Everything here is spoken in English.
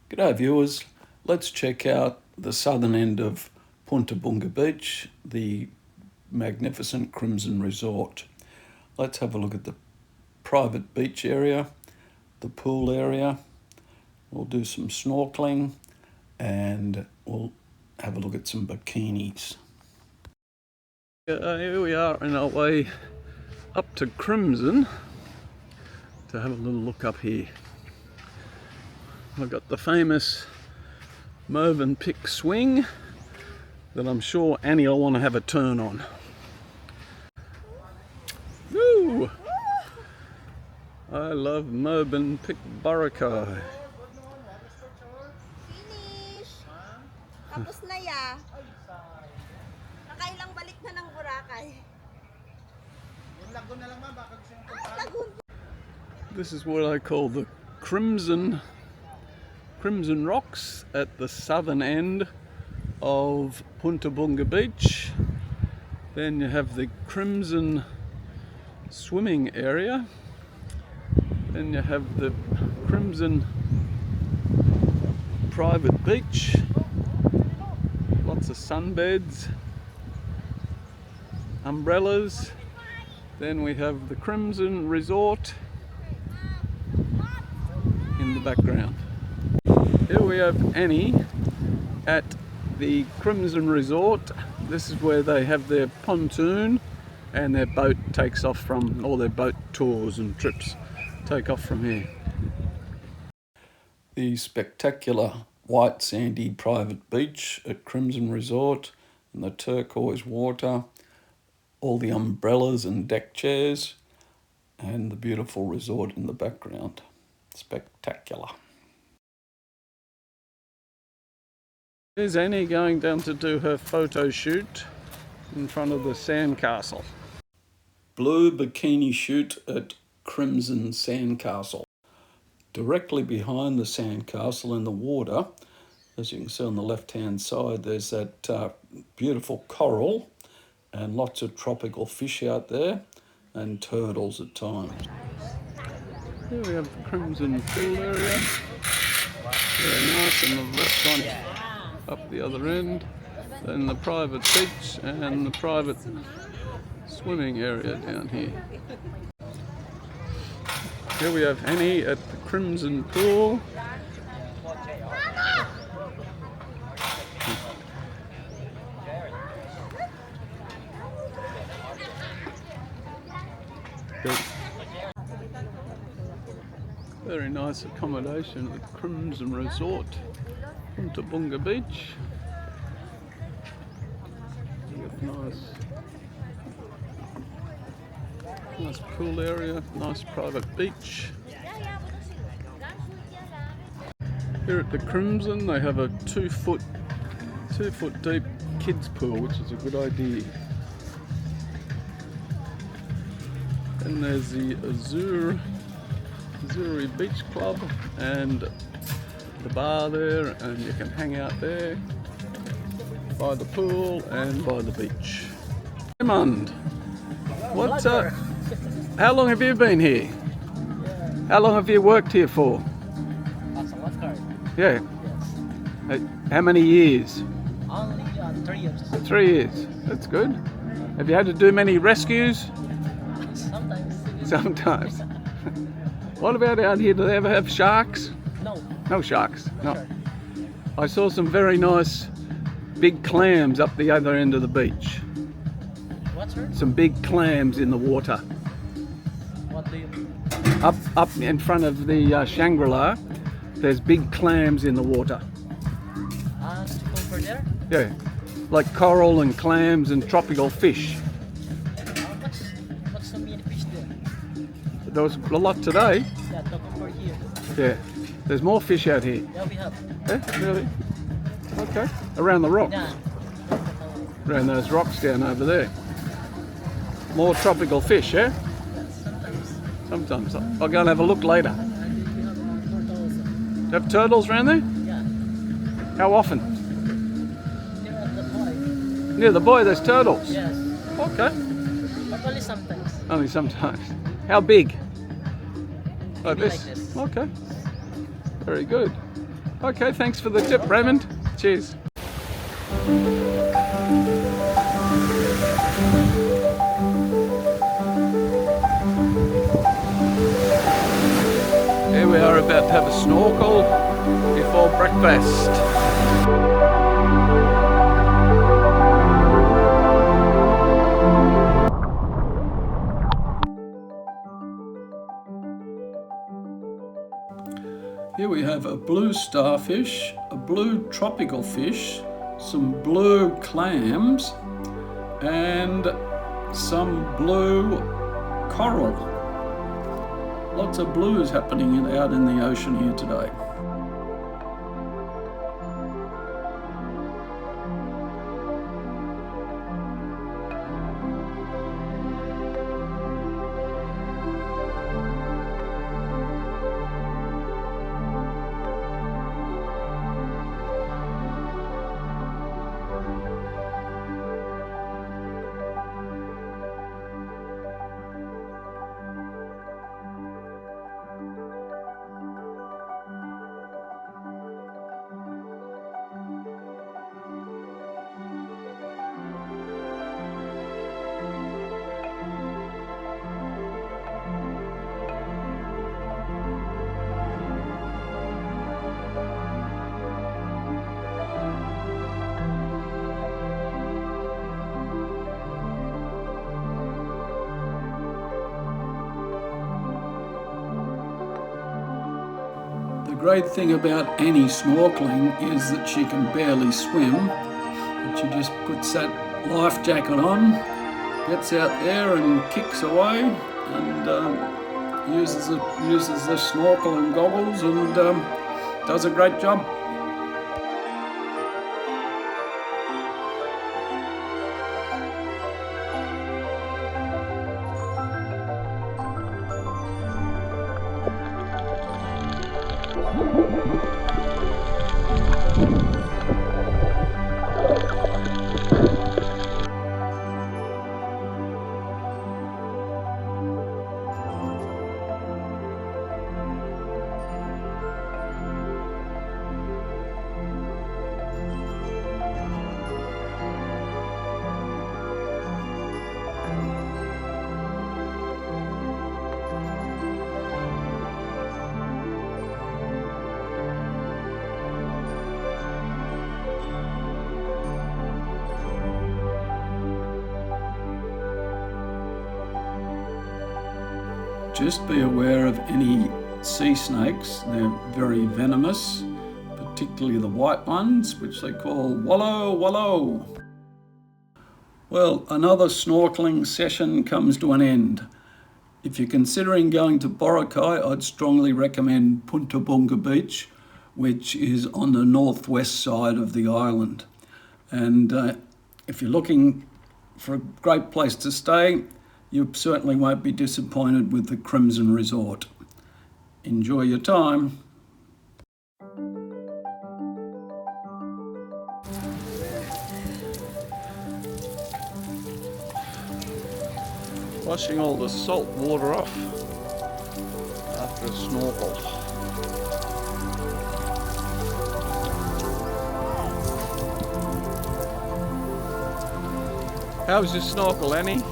G'day viewers, let's check out the southern end of Punta Bunga Beach, the magnificent Crimson Resort. Let's have a look at the private beach area, the pool area. We'll do some snorkeling and we'll have a look at some bikinis. Here we are on our way up to Crimson to have a little look up here. I've got the famous Pick swing that I'm sure Annie will want to have a turn on. Woo! I love Pick Boracay. Finish! Tapos na ya. Nakailang balik na ng Boracay. This is what I call the Crimson Rocks at the southern end of Punta Bunga Beach. Then you have the Crimson swimming area. Then you have the Crimson private beach. Lots of sunbeds, umbrellas. Then we have the Crimson Resort in the background. Here we have Annie at the Crimson Resort. This is where they have their pontoon and their boat takes off from, all their boat tours and trips take off from here. The spectacular white sandy private beach at Crimson Resort and the turquoise water, all the umbrellas and deck chairs and the beautiful resort in the background. Spectacular. Here's Annie going down to do her photo shoot in front of the sandcastle. Blue bikini shoot at Crimson Sandcastle. Directly behind the sandcastle in the water, as you can see on the left hand side, there's that beautiful coral and lots of tropical fish out there and turtles at times. Here we have the Crimson pool area. Very nice, and the restaurant up the other end, then the private beach and the private swimming area down here. Here we have Annie at the Crimson pool. Very nice accommodation at the Crimson Resort, Punta Bunga Beach. Nice pool area, nice private beach. Here at the Crimson they have a 2 foot deep kids pool, which is a good idea. And there's the Azuri Beach Club and the bar there, and you can hang out there by the pool and by the beach. Raymond, what's up? How long have you been here? How long have you worked here for? As a lifeguard. Yeah. Yes. How many years? Only 3 years. 3 years. That's good. Have you had to do many rescues? Sometimes. Sometimes. What about out here? Do they ever have sharks? No. No sharks. No. Sure. I saw some very nice big clams up the other end of the beach. What, sir? Some big clams in the water. What do you mean? Up in front of the Shangri-La, there's big clams in the water. To go over there? Yeah, like coral and clams and tropical fish. What's so many fish there? There was a lot today. Yeah, to go over here. Yeah, there's more fish out here. Yeah, we have. Yeah, really? Okay, around the rocks. Yeah. Around those rocks down over there. More tropical fish, yeah? Sometimes. I'll go and have a look later. Do you have turtles around there? Yeah. How often? Here at the boy. Near the buoy there's turtles? Yes. Okay. But only sometimes. Only sometimes. How big? Like Maybe this? like this. Okay. Very good. Okay, thanks for the tip, Raymond. Cheers. Here we are about to have a snorkel before breakfast. Here we have a blue starfish, a blue tropical fish, some blue clams, and some blue coral. Lots of blues happening out in the ocean here today. The great thing about Annie snorkeling is that she can barely swim, but she just puts that life jacket on, gets out there and kicks away, and uses the snorkel and goggles, and does a great job. Just be aware of any sea snakes. They're very venomous, particularly the white ones, which they call wallow wallow. Well, another snorkeling session comes to an end. If you're considering going to Boracay, I'd strongly recommend Punta Bunga Beach, which is on the northwest side of the island. And if you're looking for a great place to stay, you certainly won't be disappointed with the Crimson Resort. Enjoy your time. Washing all the salt water off after a snorkel. How was your snorkel, Annie?